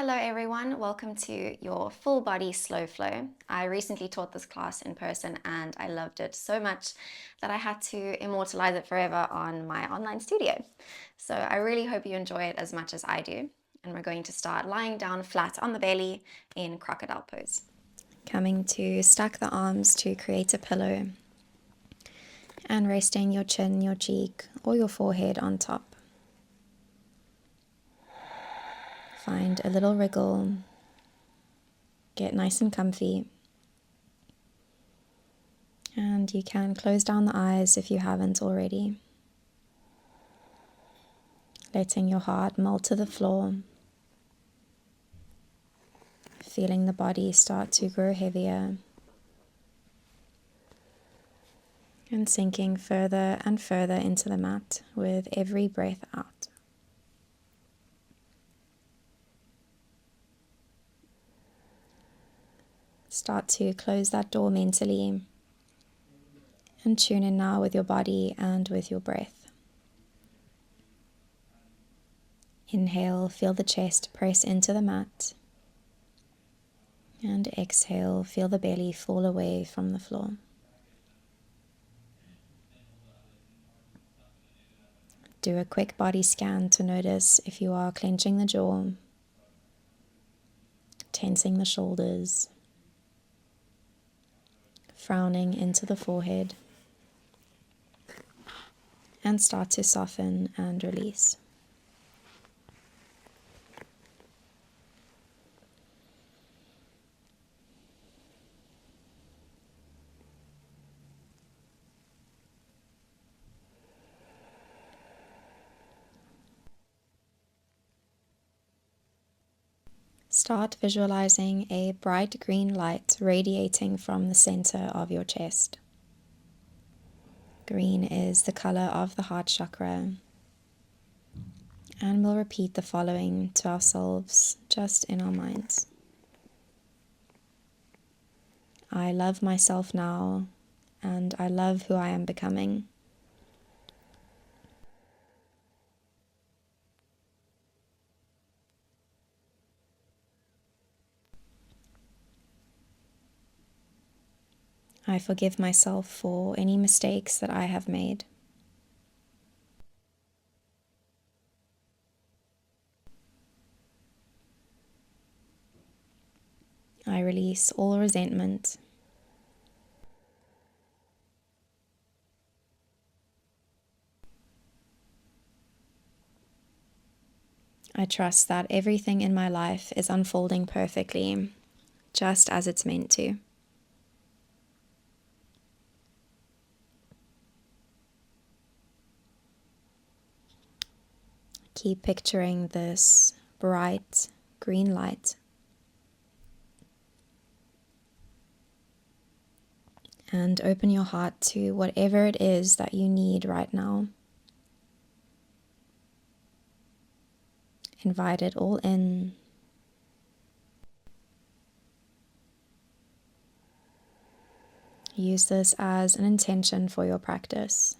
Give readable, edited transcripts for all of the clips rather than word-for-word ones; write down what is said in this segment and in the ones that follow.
Hello everyone, welcome to your full body slow flow. I recently taught this class in person and I loved it so much that I had to immortalize it forever on my online studio. So I really hope you enjoy it as much as I do. And we're going to start lying down flat on the belly in crocodile pose. Coming to stack the arms to create a pillow and resting your chin, your cheek, or your forehead on top. Find a little wriggle, get nice and comfy, and you can close down the eyes if you haven't already. Letting your heart melt to the floor, feeling the body start to grow heavier, and sinking further and further into the mat with every breath out. Start to close that door mentally and tune in now with your body and with your breath. Inhale, feel the chest press into the mat. And exhale, feel the belly fall away from the floor. Do a quick body scan to notice if you are clenching the jaw, tensing the shoulders, frowning into the forehead, and start to soften and release. Start visualizing a bright green light radiating from the center of your chest. Green is the color of the heart chakra. And we'll repeat the following to ourselves just in our minds. I love myself now, and I love who I am becoming. I forgive myself for any mistakes that I have made. I release all resentment. I trust that everything in my life is unfolding perfectly, just as it's meant to. Keep picturing this bright green light. And open your heart to whatever it is that you need right now. Invite it all in. Use this as an intention for your practice.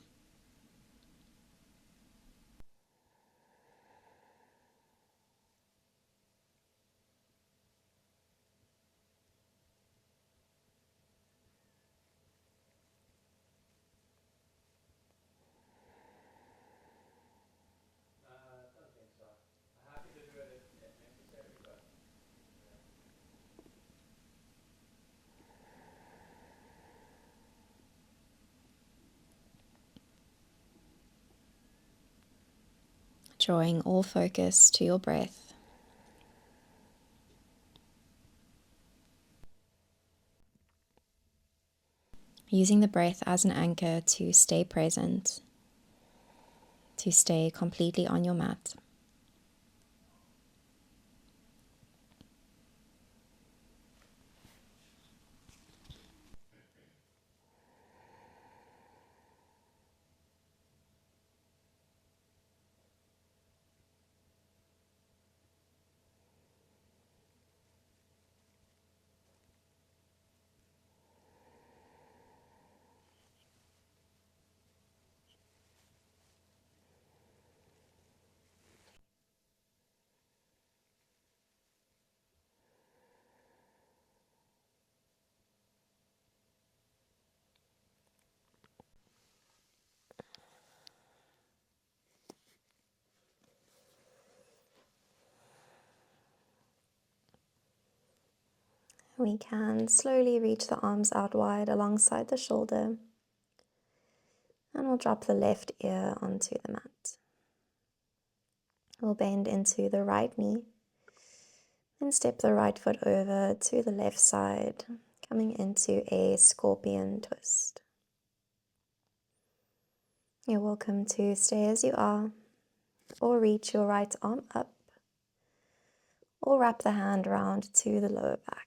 Drawing all focus to your breath. Using the breath as an anchor to stay present, to stay completely on your mat. We can slowly reach the arms out wide alongside the shoulder, and we'll drop the left ear onto the mat. We'll bend into the right knee and step the right foot over to the left side, coming into a scorpion twist. You're welcome to stay as you are, or reach your right arm up, or wrap the hand around to the lower back.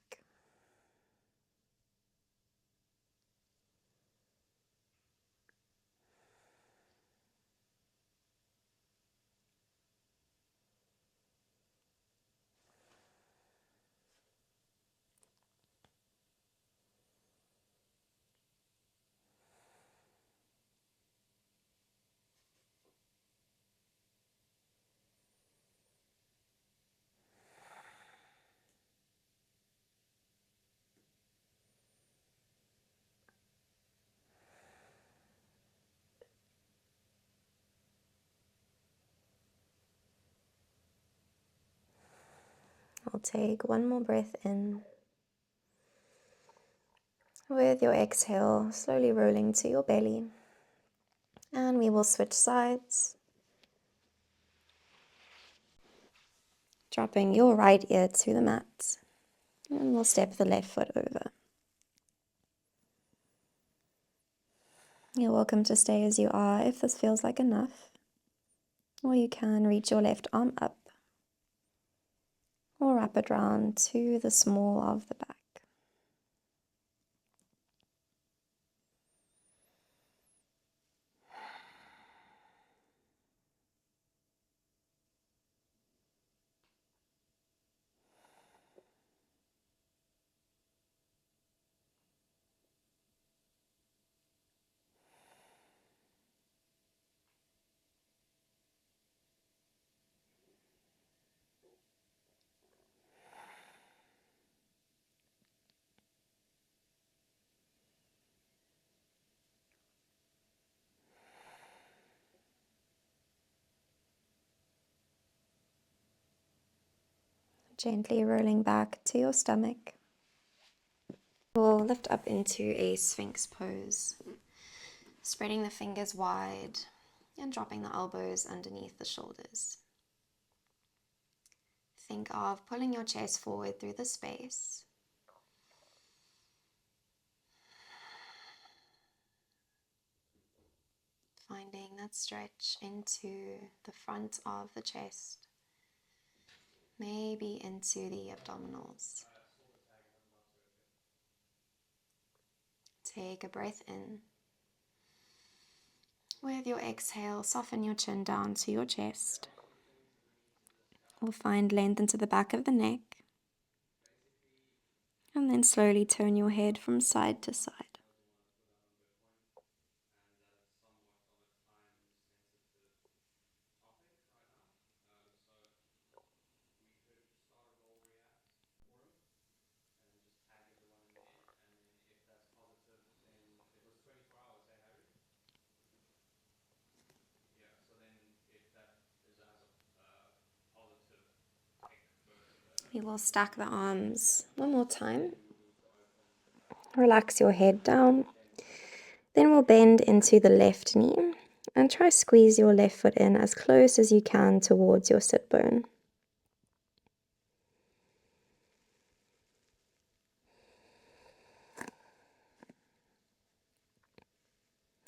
I'll take one more breath in. With your exhale, slowly rolling to your belly. And we will switch sides. Dropping your right ear to the mat. And we'll step the left foot over. You're welcome to stay as you are if this feels like enough. Or you can reach your left arm up. Or wrap it round to the small of the back. Gently rolling back to your stomach. We'll lift up into a Sphinx pose, spreading the fingers wide and dropping the elbows underneath the shoulders. Think of pulling your chest forward through the space. Finding that stretch into the front of the chest, maybe into the abdominals. Take a breath in. With your exhale, soften your chin down to your chest. We'll find length into the back of the neck. And then slowly turn your head from side to side. We will stack the arms one more time. Relax your head down. Then we'll bend into the left knee and try squeeze your left foot in as close as you can towards your sit bone.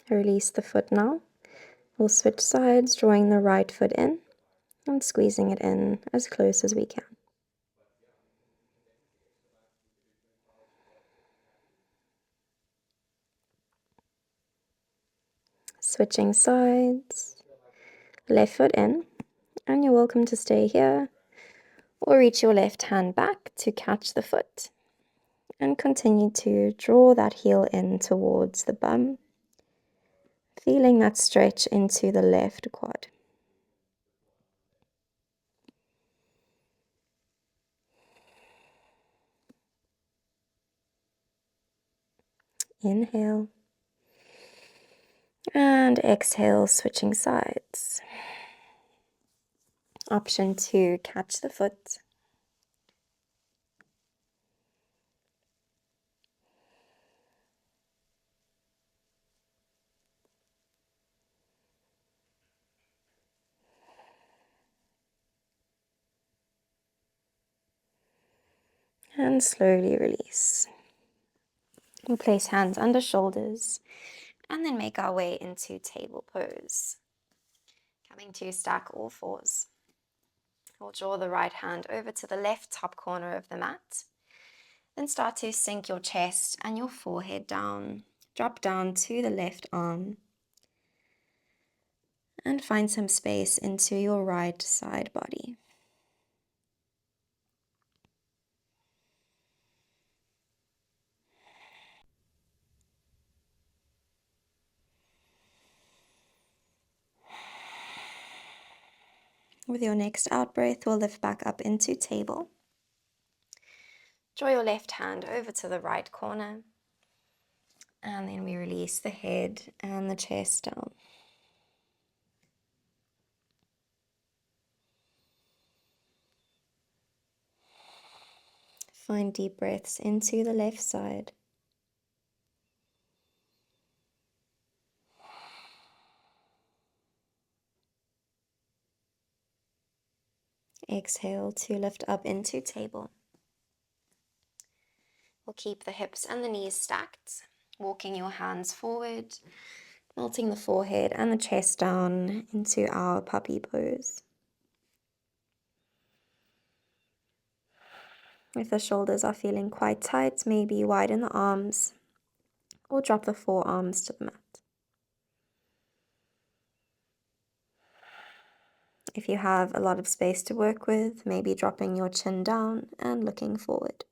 Release the foot now. We'll switch sides, drawing the right foot in and squeezing it in as close as we can. Switching sides, left foot in, and you're welcome to stay here or reach your left hand back to catch the foot and continue to draw that heel in towards the bum, feeling that stretch into the left quad. Inhale and exhale, switching sides. Option 2, catch the foot. And slowly release. We'll place hands under shoulders and then make our way into table pose. Coming to stack all fours. We'll draw the right hand over to the left top corner of the mat. Then start to sink your chest and your forehead down. Drop down to the left arm. And find some space into your right side body. With your next out breath, we'll lift back up into table. Draw your left hand over to the right corner. And then we release the head and the chest down. Find deep breaths into the left side. Exhale to lift up into table. We'll keep the hips and the knees stacked, walking your hands forward, melting the forehead and the chest down into our puppy pose. If the shoulders are feeling quite tight, maybe widen the arms or drop the forearms to the mat. If you have a lot of space to work with, maybe dropping your chin down and looking forward.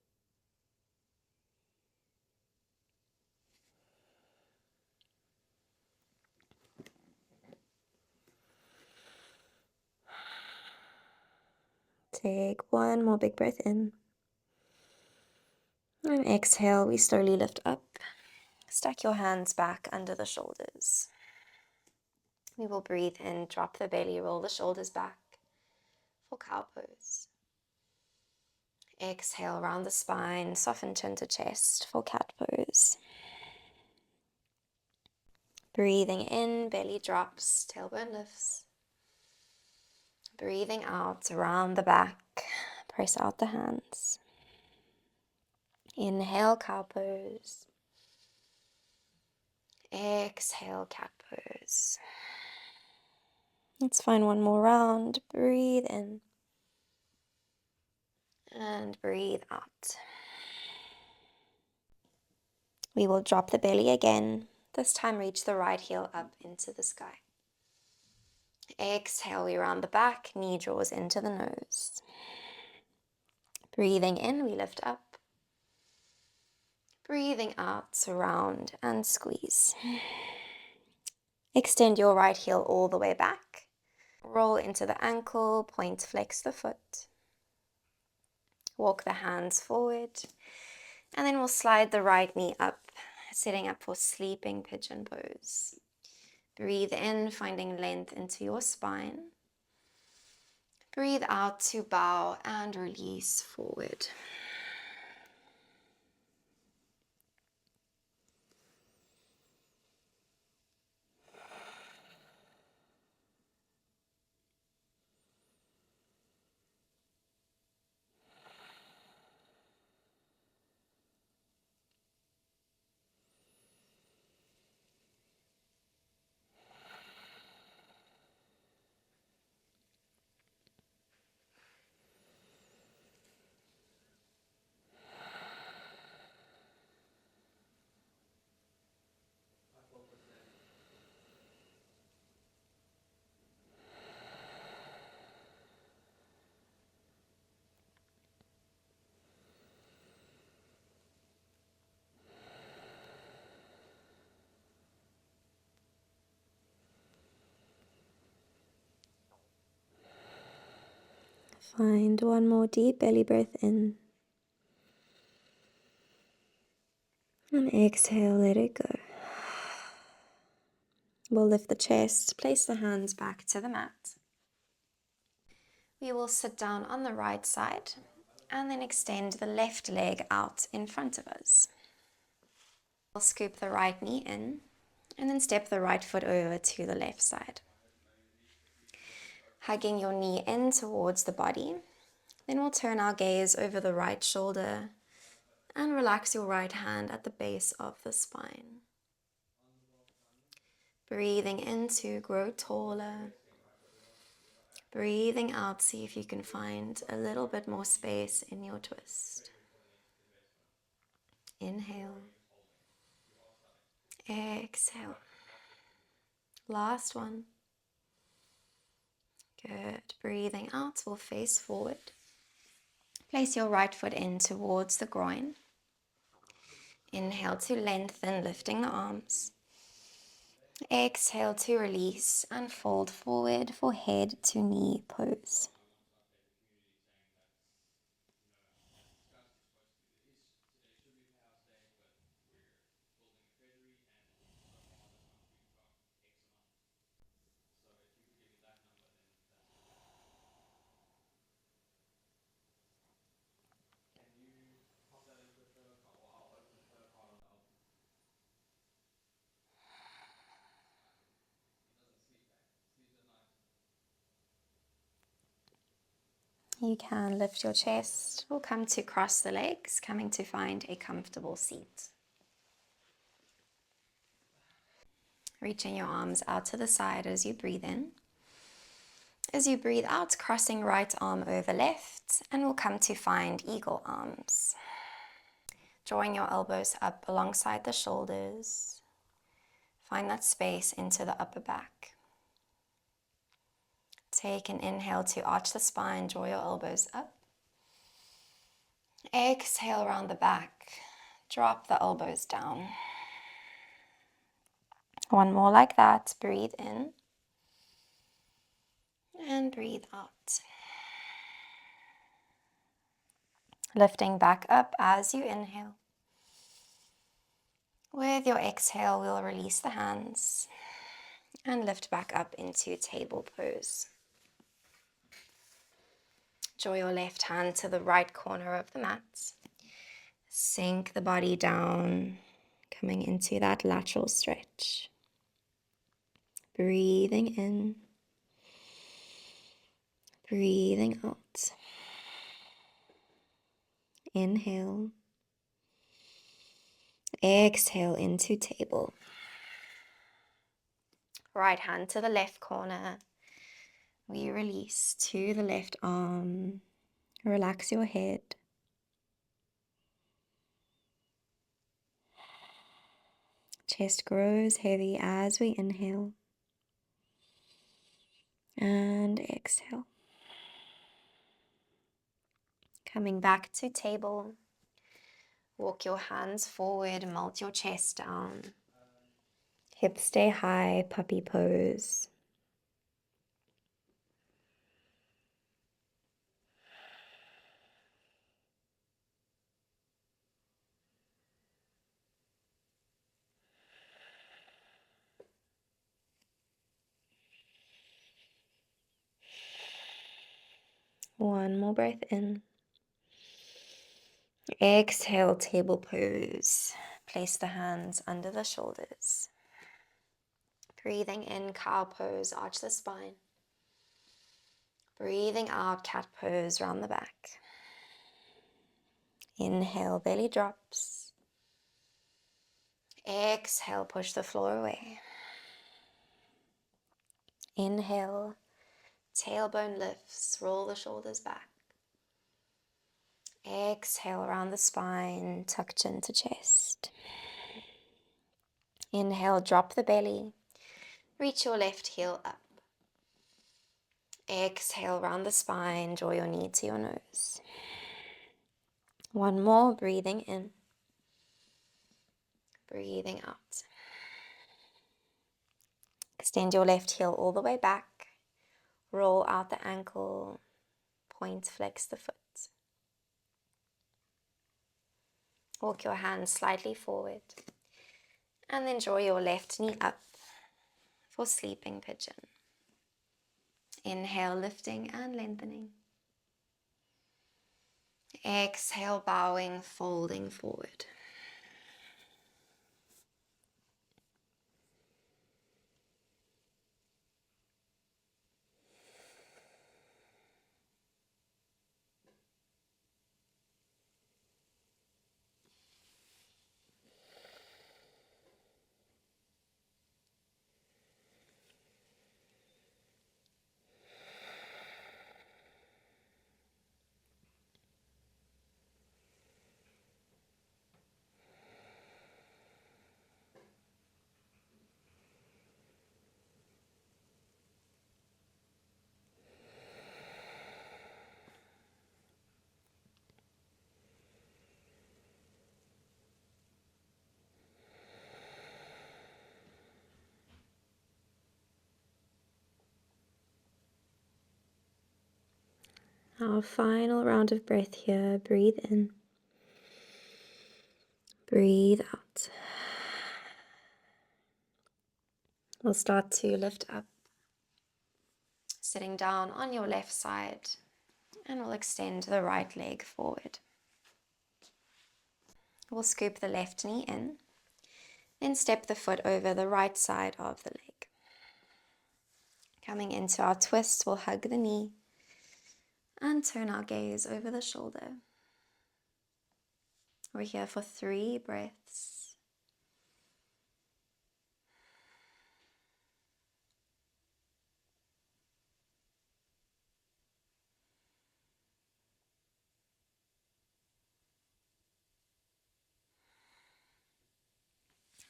Take one more big breath in. And exhale, we slowly lift up. Stack your hands back under the shoulders. We will breathe in, drop the belly, roll the shoulders back for cow pose. Exhale, round the spine, soften chin to chest for cat pose. Breathing in, belly drops, tailbone lifts. Breathing out, around the back, press out the hands. Inhale, cow pose. Exhale, cat pose. Let's find one more round. Breathe in. And breathe out. We will drop the belly again. This time reach the right heel up into the sky. Exhale, we round the back, knee draws into the nose. Breathing in, we lift up. Breathing out, surround and squeeze. Extend your right heel all the way back. Roll into the ankle, point, flex the foot. Walk the hands forward. And then we'll slide the right knee up, setting up for sleeping pigeon pose. Breathe in, finding length into your spine. Breathe out to bow and release forward. Find one more deep belly breath in. And exhale, let it go. We'll lift the chest, place the hands back to the mat. We will sit down on the right side and then extend the left leg out in front of us. We'll scoop the right knee in and then step the right foot over to the left side. Hugging your knee in towards the body, Then we'll turn our gaze over the right shoulder and relax your right hand at the base of the spine. Breathing in to grow taller. Breathing out, see if you can find a little bit more space in your twist. Inhale. Exhale. Last one. Good. Breathing out, we'll face forward. Place your right foot in towards the groin. Inhale to lengthen, lifting the arms. Exhale to release and fold forward for head to knee pose. You can lift your chest or come to cross the legs, coming to find a comfortable seat. Reaching your arms out to the side as you breathe in. As you breathe out, crossing right arm over left, and we'll come to find eagle arms. Drawing your elbows up alongside the shoulders. Find that space into the upper back. Take an inhale to arch the spine, draw your elbows up. Exhale around the back, drop the elbows down. One more like that, breathe in and breathe out. Lifting back up as you inhale. With your exhale, we'll release the hands and lift back up into table pose. Draw your left hand to the right corner of the mat. Sink the body down, coming into that lateral stretch. Breathing in, breathing out. Inhale. Exhale into table. Right hand to the left corner. We release to the left arm. Relax your head. Chest grows heavy as we inhale. And exhale. Coming back to table. Walk your hands forward, melt your chest down. Hips stay high, puppy pose. One more breath in. Exhale, table pose. Place the hands under the shoulders. Breathing in, cow pose, arch the spine. Breathing out, cat pose, round the back. Inhale, belly drops. Exhale, push the floor away. Inhale, tailbone lifts, roll the shoulders back. Exhale, around the spine, tuck chin to chest. Inhale, drop the belly. Reach your left heel up. Exhale, round the spine, draw your knee to your nose. One more, breathing in. Breathing out. Extend your left heel all the way back. Roll out the ankle. Point, flex the foot. Walk your hands slightly forward. And then draw your left knee up for sleeping pigeon. Inhale, lifting and lengthening. Exhale, bowing, folding forward. Our final round of breath here. Breathe in, breathe out. We'll start to lift up, sitting down on your left side, and we'll extend the right leg forward. We'll scoop the left knee in, then step the foot over the right side of the leg. Coming into our twist, we'll hug the knee and turn our gaze over the shoulder. We're here for 3 breaths.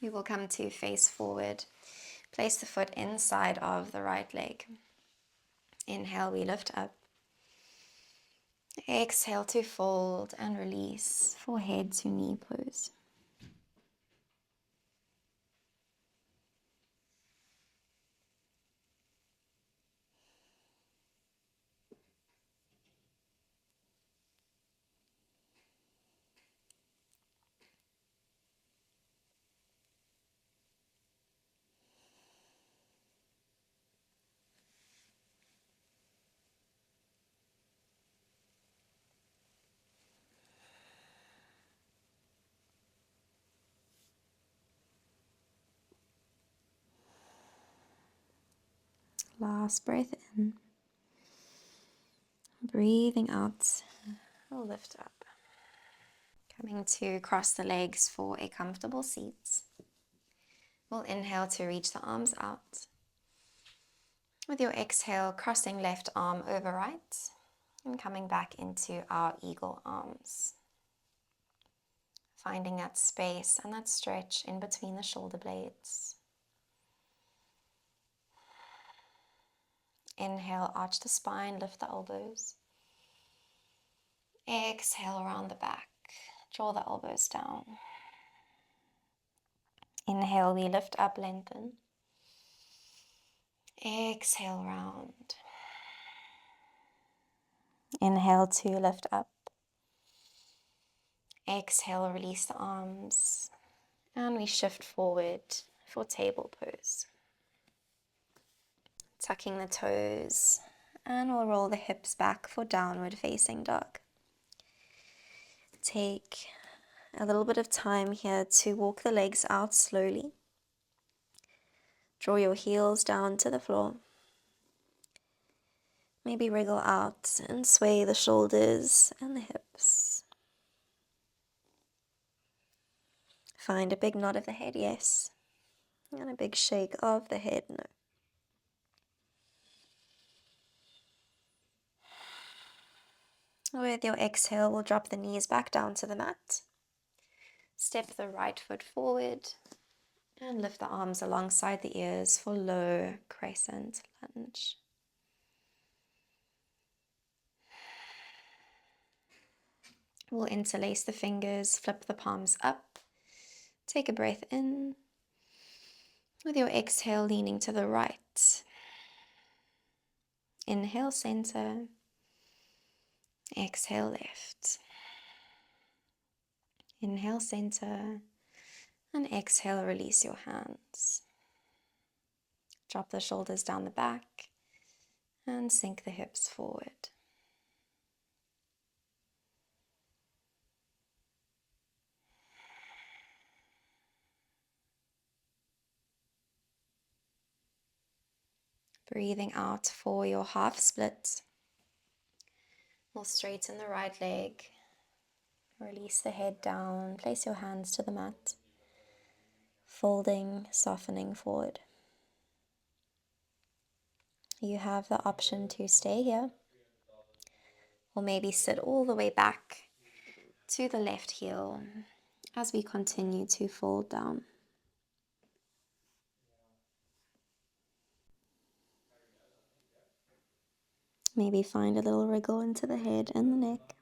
We will come to face forward. Place the foot inside of the right leg. Inhale, we lift up. Exhale to fold and release for head to knee pose. Last breath in. Breathing out. We'll lift up. Coming to cross the legs for a comfortable seat. We'll inhale to reach the arms out. With your exhale, crossing left arm over right and coming back into our eagle arms. Finding that space and that stretch in between the shoulder blades. Inhale, arch the spine, lift the elbows. Exhale around the back, draw the elbows down. Inhale, we lift up, lengthen. Exhale, round. Inhale to lift up. Exhale, release the arms. And we shift forward for table pose. Tucking the toes. And we'll roll the hips back for downward facing dog. Take a little bit of time here to walk the legs out slowly. Draw your heels down to the floor. Maybe wriggle out and sway the shoulders and the hips. Find a big nod of the head, yes. And a big shake of the head, no. With your exhale, we'll drop the knees back down to the mat. Step the right foot forward and lift the arms alongside the ears for low crescent lunge. We'll interlace the fingers, flip the palms up. Take a breath in. With your exhale, leaning to the right. Inhale, center. Exhale, left. Inhale, center. And exhale, release your hands. Drop the shoulders down the back and sink the hips forward. Breathing out for your half split. We'll straighten the right leg. Release the head down. Place your hands to the mat. Folding, softening forward. You have the option to stay here, or maybe sit all the way back to the left heel as we continue to fold down. Maybe find a little wriggle into the head and the neck.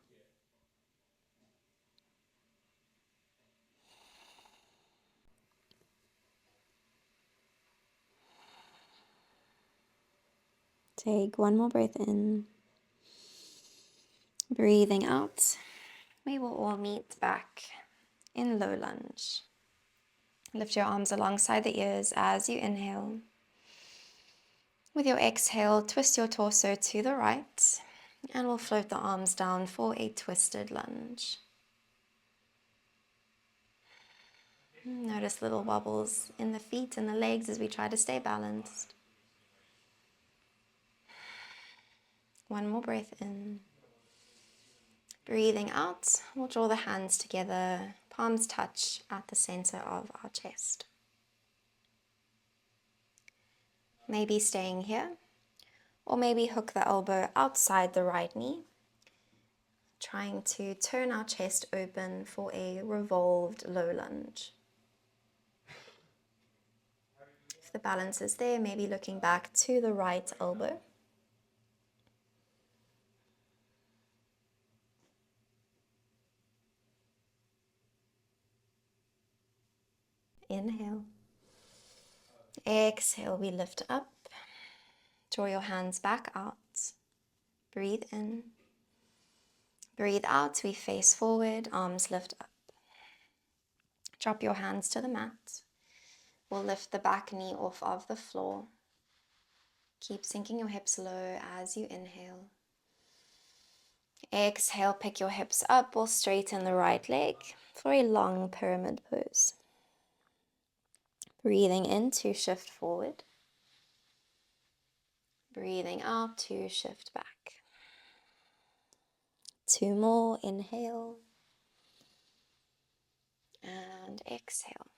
Take one more breath in. Breathing out, we will all meet back in low lunge. Lift your arms alongside the ears as you inhale. With your exhale, twist your torso to the right, and we'll float the arms down for a twisted lunge. Notice little wobbles in the feet and the legs as we try to stay balanced. One more breath in. Breathing out, we'll draw the hands together, palms touch at the center of our chest. Maybe staying here, or maybe hook the elbow outside the right knee, trying to turn our chest open for a revolved low lunge. If the balance is there, maybe looking back to the right elbow. Inhale. Exhale, we lift up. Draw your hands back out. Breathe in. Breathe out, we face forward, arms lift up. Drop your hands to the mat. We'll lift the back knee off of the floor. Keep sinking your hips low as you inhale. Exhale, pick your hips up. We'll straighten the right leg for a long pyramid pose. Breathing in to shift forward. Breathing out to shift back. Two more, inhale and exhale.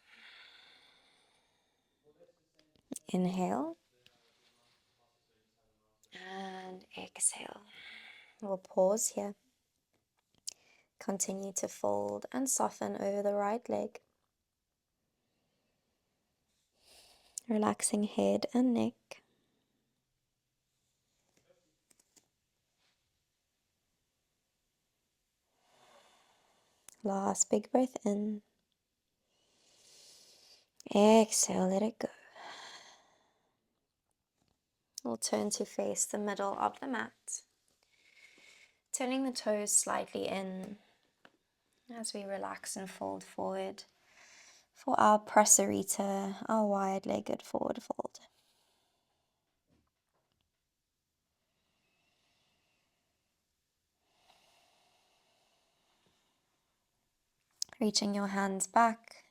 Inhale and exhale. We'll pause here. Continue to fold and soften over the right leg. Relaxing head and neck. Last big breath in. Exhale, let it go. We'll turn to face the middle of the mat. Turning the toes slightly in as we relax and fold forward for our prasarita, our wide-legged forward fold. Reaching your hands back,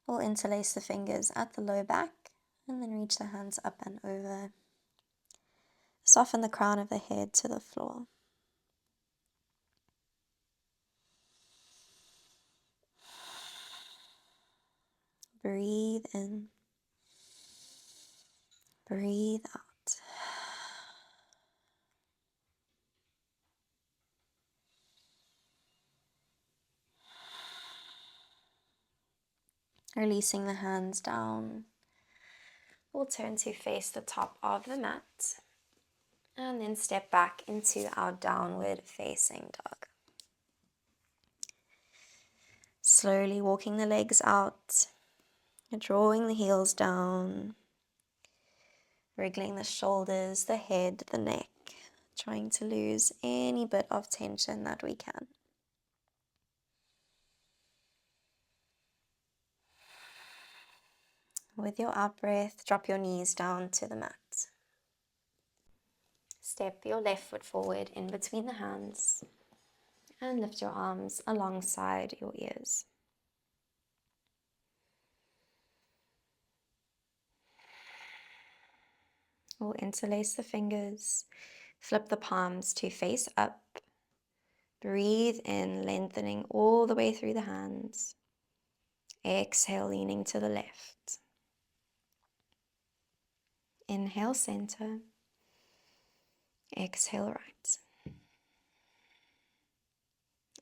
we'll interlace the fingers at the low back and then reach the hands up and over. Soften the crown of the head to the floor. Breathe in. Breathe out. Releasing the hands down. We'll turn to face the top of the mat and then step back into our downward facing dog. Slowly walking the legs out, drawing the heels down, wriggling the shoulders, the head, the neck, trying to lose any bit of tension that we can. With your out breath, drop your knees down to the mat. Step your left foot forward in between the hands and lift your arms alongside your ears. We'll interlace the fingers, flip the palms to face up. Breathe in, lengthening all the way through the hands. Exhale, leaning to the left. Inhale, center. Exhale, right.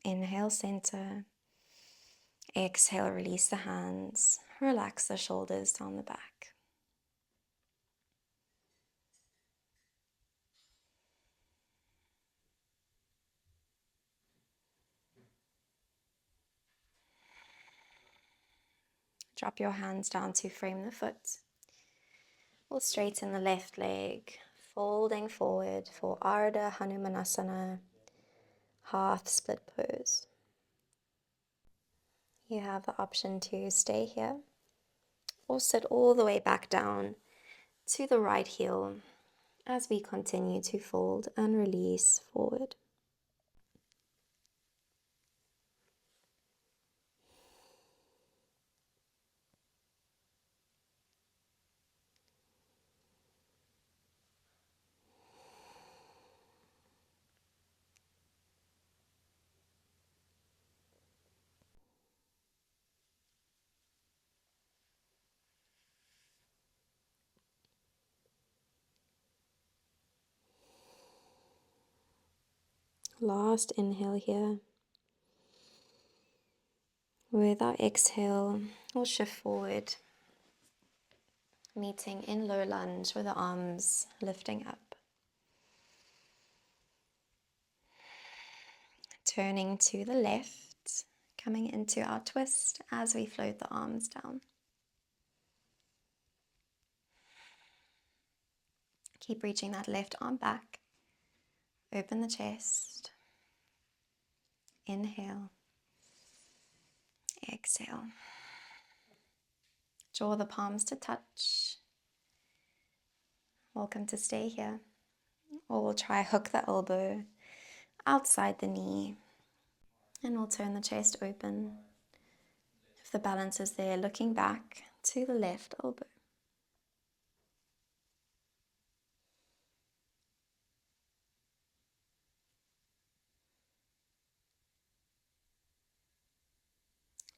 Inhale, center. Exhale, release the hands. Relax the shoulders down the back. Drop your hands down to frame the foot. We'll straighten the left leg, folding forward for Ardha Hanumanasana, half split pose. You have the option to stay here or sit all the way back down to the right heel as we continue to fold and release forward. Last inhale here. With our exhale, we'll shift forward, meeting in low lunge with the arms lifting up. Turning to the left, coming into our twist as we float the arms down. Keep reaching that left arm back. Open the chest. Inhale. Exhale. Draw the palms to touch. Welcome to stay here. Or we'll try hook the elbow outside the knee. And we'll turn the chest open. If the balance is there, looking back to the left elbow.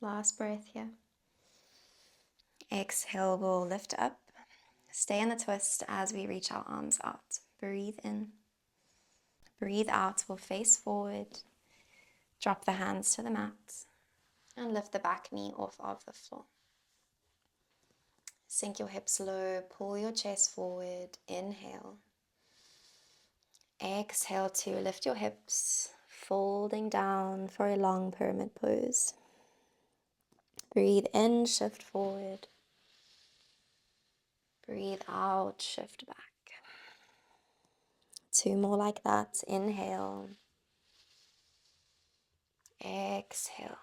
Last breath here. Exhale, we'll lift up. Stay in the twist as we reach our arms out. Breathe in. Breathe out, we'll face forward. Drop the hands to the mat. And lift the back knee off of the floor. Sink your hips low, pull your chest forward. Inhale. Exhale to lift your hips, folding down for a long pyramid pose. Breathe in, shift forward. Breathe out, shift back. 2 more like that. Inhale. Exhale.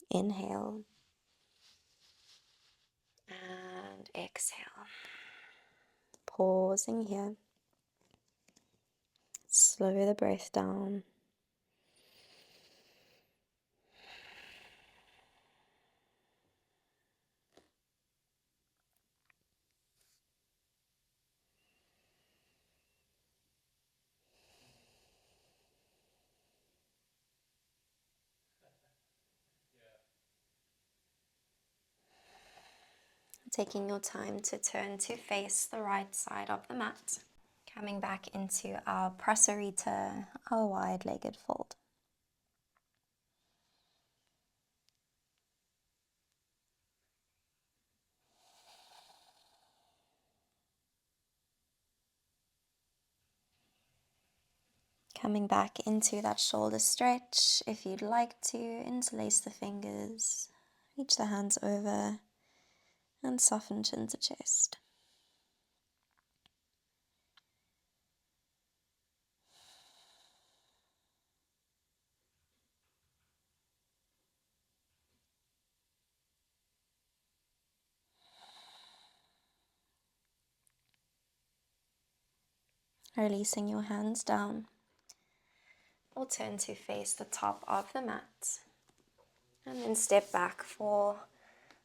Inhale. And exhale. Pausing here. Slow the breath down. Taking your time to turn to face the right side of the mat. Coming back into our prasarita, our wide-legged fold. Coming back into that shoulder stretch. If you'd like to, interlace the fingers, reach the hands over, and soften chin to chest. Releasing your hands down. We'll turn to face the top of the mat. And then step back for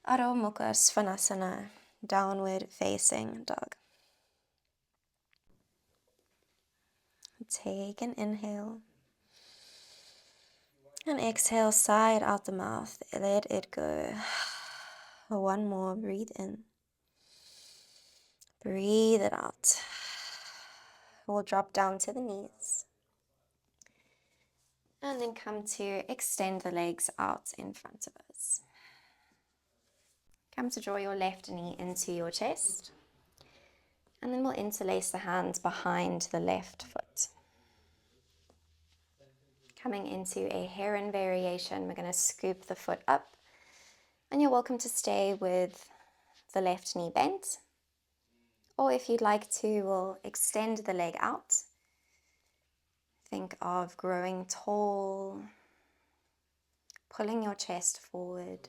Adho Mukha Svanasana, downward facing dog. Take an inhale. And exhale, side out the mouth. Let it go. 1 more. Breathe in. Breathe it out. We'll drop down to the knees. And then come to extend the legs out in front of us. Come to draw your left knee into your chest. And then we'll interlace the hands behind the left foot. Coming into a heron variation, we're going to scoop the foot up. And you're welcome to stay with the left knee bent. Or if you'd like to, we'll extend the leg out. Think of growing tall, pulling your chest forward.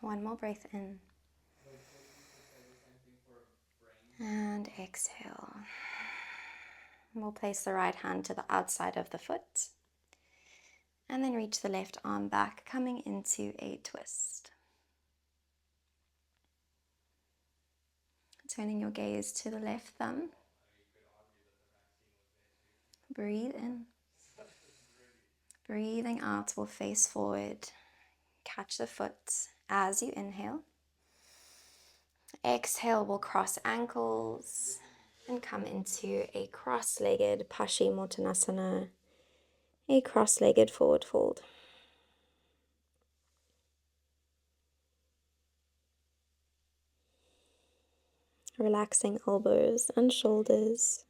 One more breath in. And exhale. We'll place the right hand to the outside of the foot. And then reach the left arm back, coming into a twist. Turning your gaze to the left thumb. Breathe in. Breathing out will face forward. Catch the foot as you inhale. Exhale will cross ankles and come into a cross-legged Paschimottanasana, a cross-legged forward fold. Relaxing elbows and shoulders.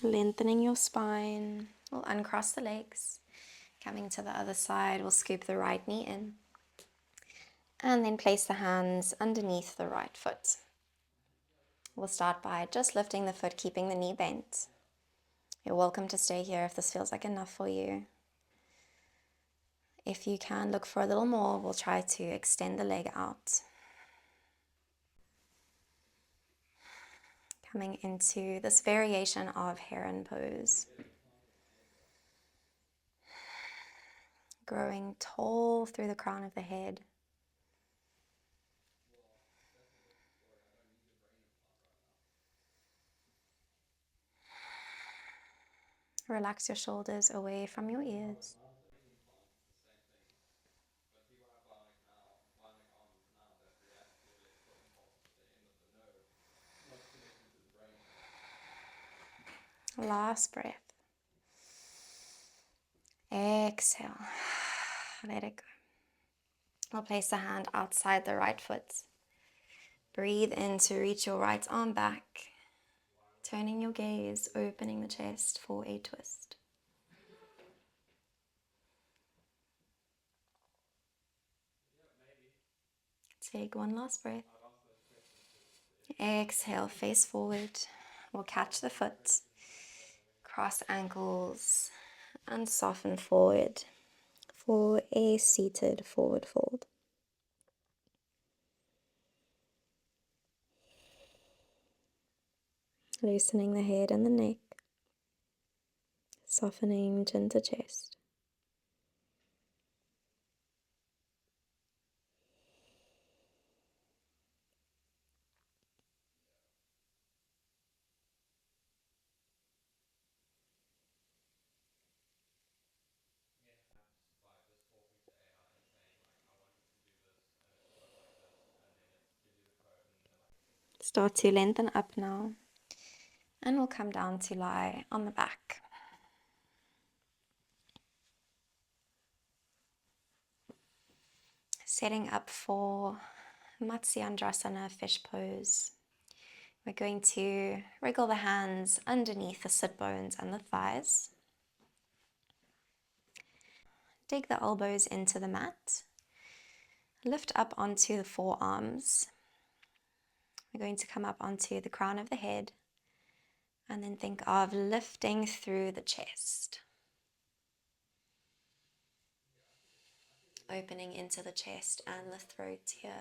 Lengthening your spine. We'll uncross the legs. Coming to the other side, we'll scoop the right knee in. And then place the hands underneath the right foot. We'll start by just lifting the foot, keeping the knee bent. You're welcome to stay here if this feels like enough for you. If you can look for a little more, we'll try to extend the leg out. Coming into this variation of heron pose. Growing tall through the crown of the head. Relax your shoulders away from your ears. Last breath. Exhale. Let it go. I'll place the hand outside the right foot. Breathe in to reach your right arm back. Turning your gaze, opening the chest for a twist. Take one last breath. Exhale, face forward. We'll catch the foot, cross ankles, and soften forward for a seated forward fold. Loosening the head and the neck, softening chin to chest. Start to lengthen up now, and we'll come down to lie on the back. Setting up for Matsyendrasana fish pose. We're going to wriggle the hands underneath the sit bones and the thighs. Dig the elbows into the mat. Lift up onto the forearms. We're going to come up onto the crown of the head. And then think of lifting through the chest. Opening into the chest and the throat here.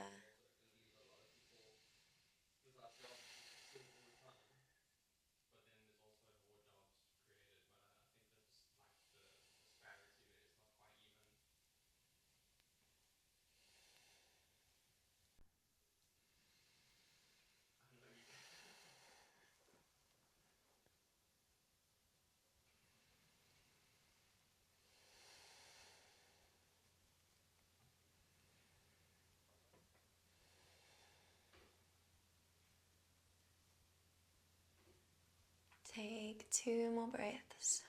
Take 2 more breaths.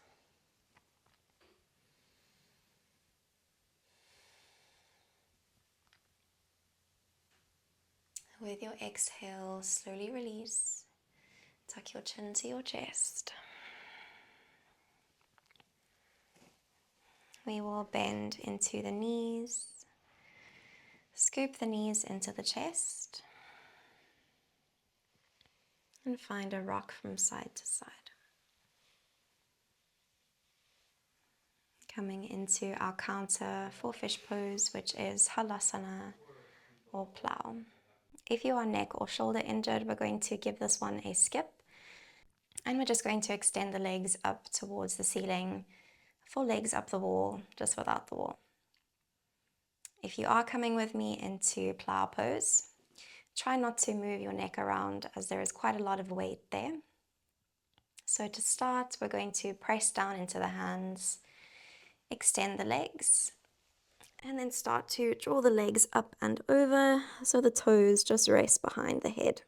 With your exhale, slowly release. Tuck your chin to your chest. We will bend into the knees. Scoop the knees into the chest. And find a rock from side to side. Coming into our counter for fish pose, which is halasana or plough. If you are neck or shoulder injured, we're going to give this one a skip. And we're just going to extend the legs up towards the ceiling, 4 legs up the wall, just without the wall. If you are coming with me into plough pose, try not to move your neck around as there is quite a lot of weight there. So to start, we're going to press down into the hands, extend the legs, and then start to draw the legs up and over so the toes just rest behind the head.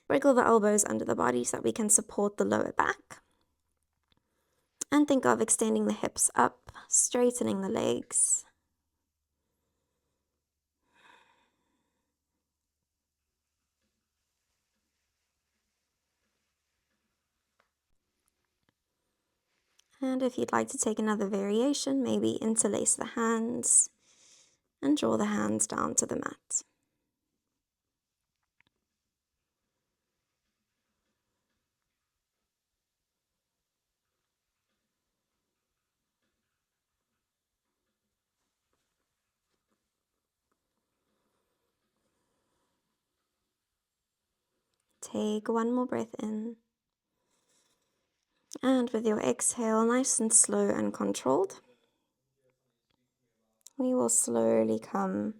Wriggle the elbows under the body so that we can support the lower back. And think of extending the hips up, straightening the legs. And if you'd like to take another variation, maybe interlace the hands and draw the hands down to the mat. Take one more breath in. And with your exhale, nice and slow and controlled, we will slowly come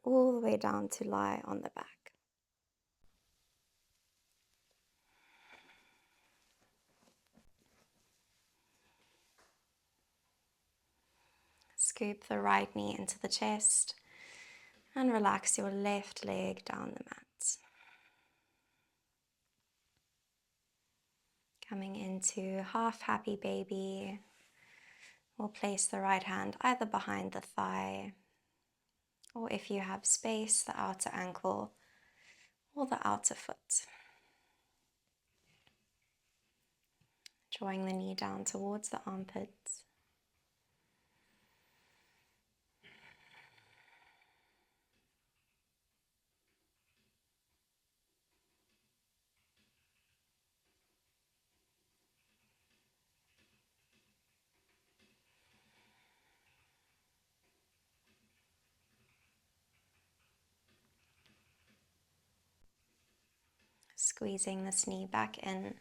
all the way down to lie on the back. Scoop the right knee into the chest and relax your left leg down the mat. Coming into half happy baby, we'll place the right hand either behind the thigh, or if you have space, the outer ankle or the outer foot. Drawing the knee down towards the armpits. Squeezing this knee back in.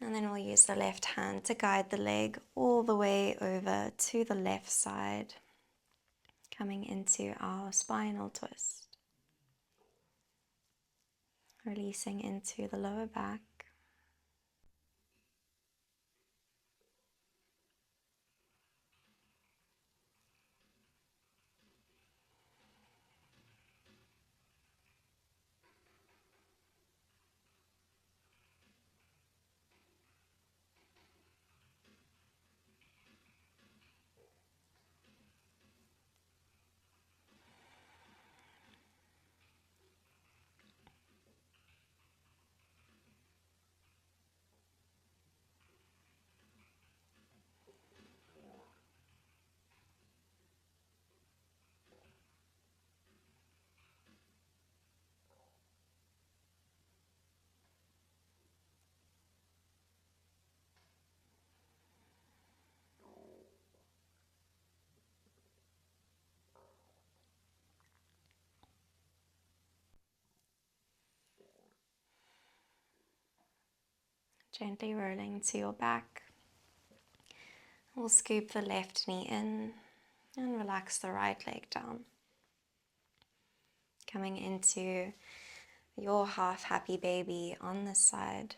And then we'll use the left hand to guide the leg all the way over to the left side, coming into our spinal twist. Releasing into the lower back. Gently rolling to your back. We'll scoop the left knee in and relax the right leg down. Coming into your half happy baby on this side.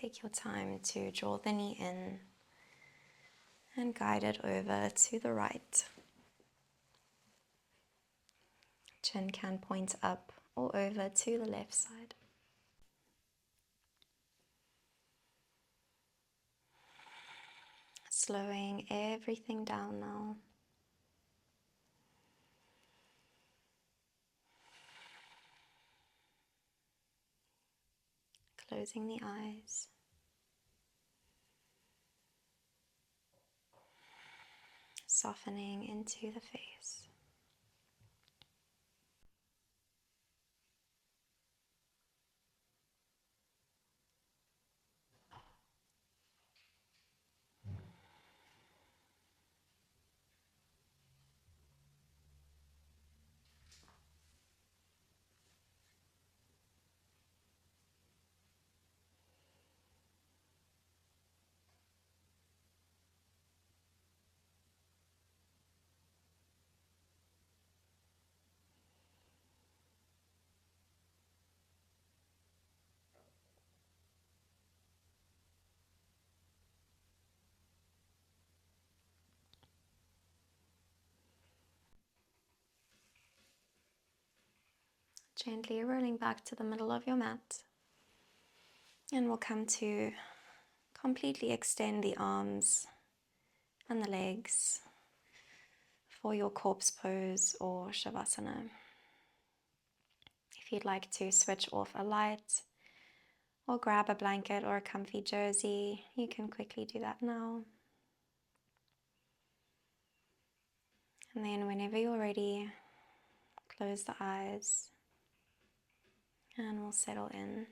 Take your time to draw the knee in and guide it over to the right. Chin can point up or over to the left side. Slowing everything down now. Closing the eyes. Softening into the face. Gently rolling back to the middle of your mat. And we'll come to completely extend the arms and the legs for your corpse pose or shavasana. If you'd like to switch off a light or grab a blanket or a comfy jersey, you can quickly do that now. And then whenever you're ready, close the eyes and we'll settle in.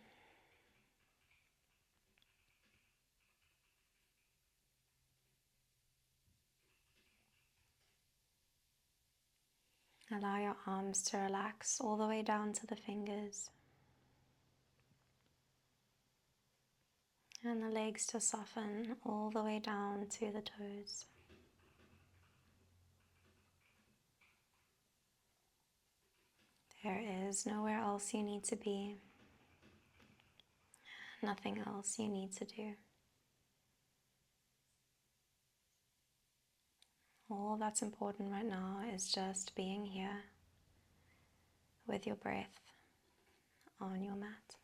Allow your arms to relax all the way down to the fingers. And the legs to soften all the way down to the toes. There is nowhere else you need to be. Nothing else you need to do. All that's important right now is just being here with your breath on your mat.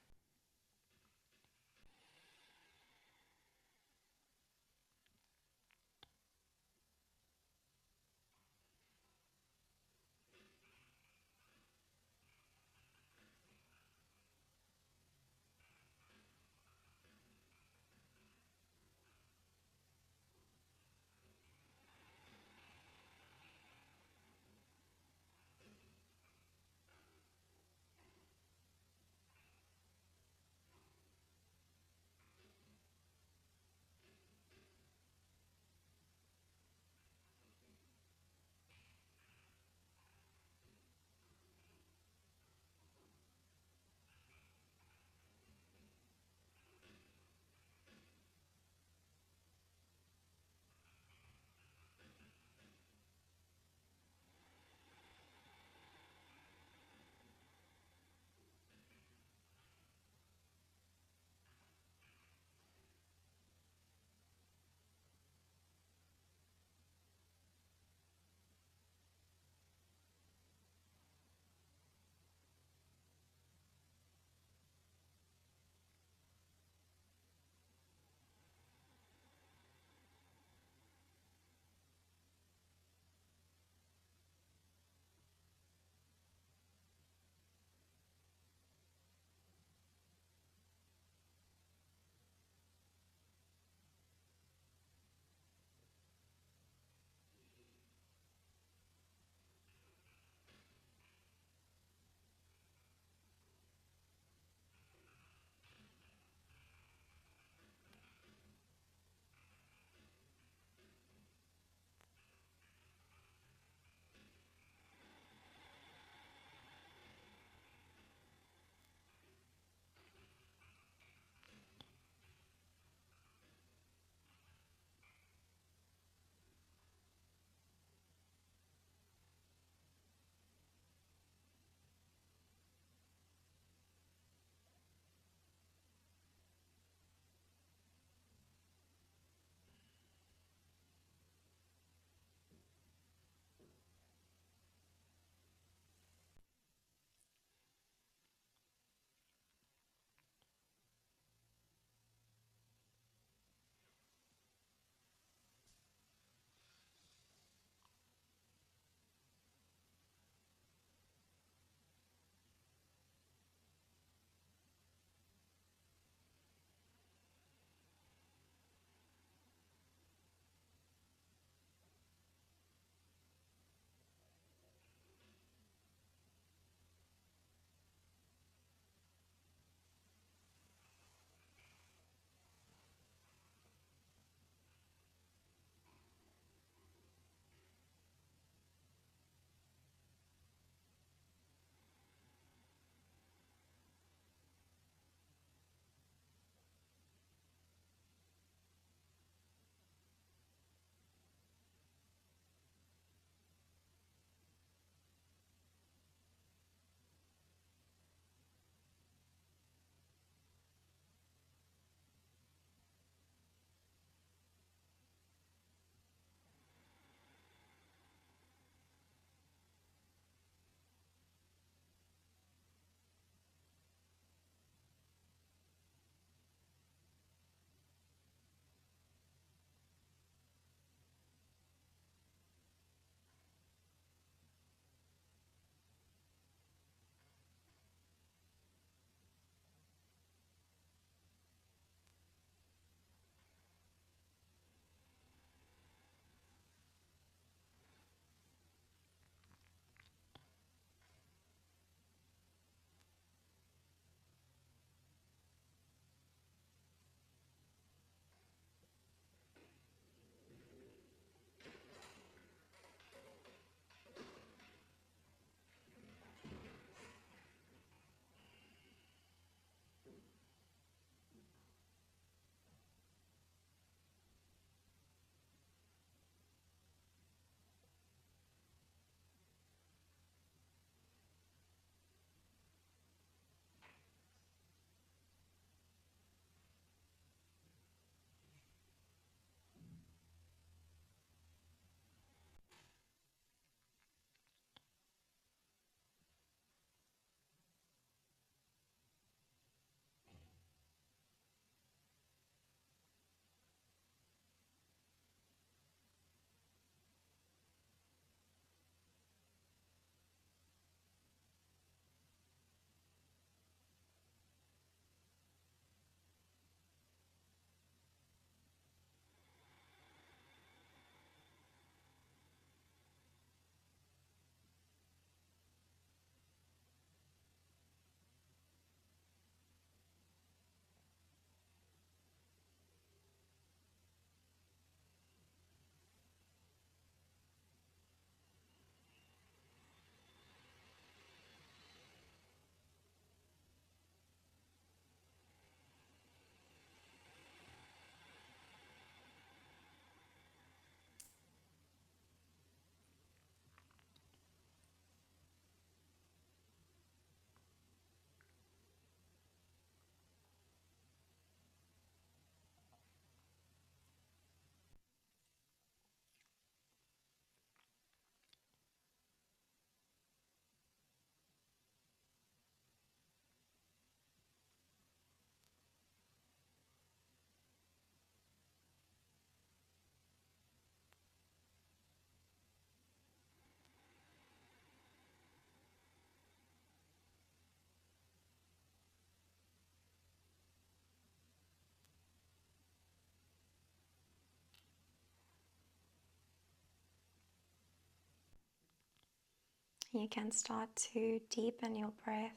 You can start to deepen your breath.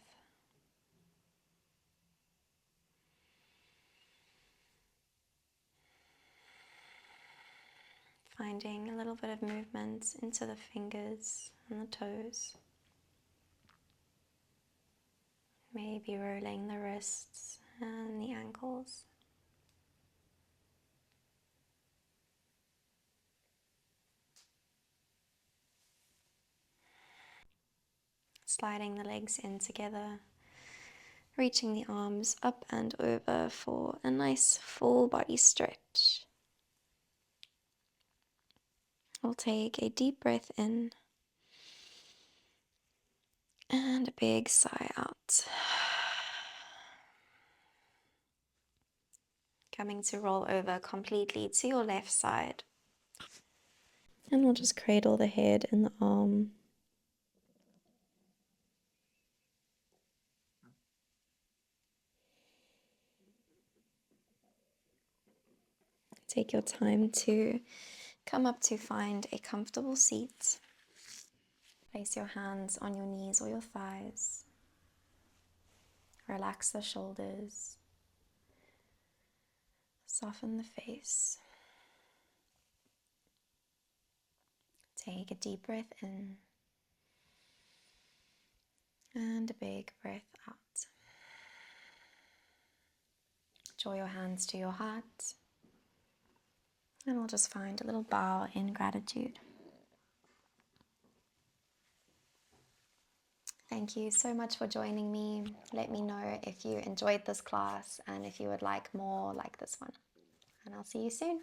Finding a little bit of movement into the fingers and the toes. Maybe rolling the wrists and the ankles. Sliding the legs in together. Reaching the arms up and over for a nice full body stretch. We'll take a deep breath in and a big sigh out. Coming to roll over completely to your left side. And we'll just cradle the head in the arm. Take your time to come up to find a comfortable seat. Place your hands on your knees or your thighs. Relax the shoulders. Soften the face. Take a deep breath in and a big breath out. Draw your hands to your heart and we'll just find a little bow in gratitude. Thank you so much for joining me. Let me know if you enjoyed this class and if you would like more like this one. And I'll see you soon.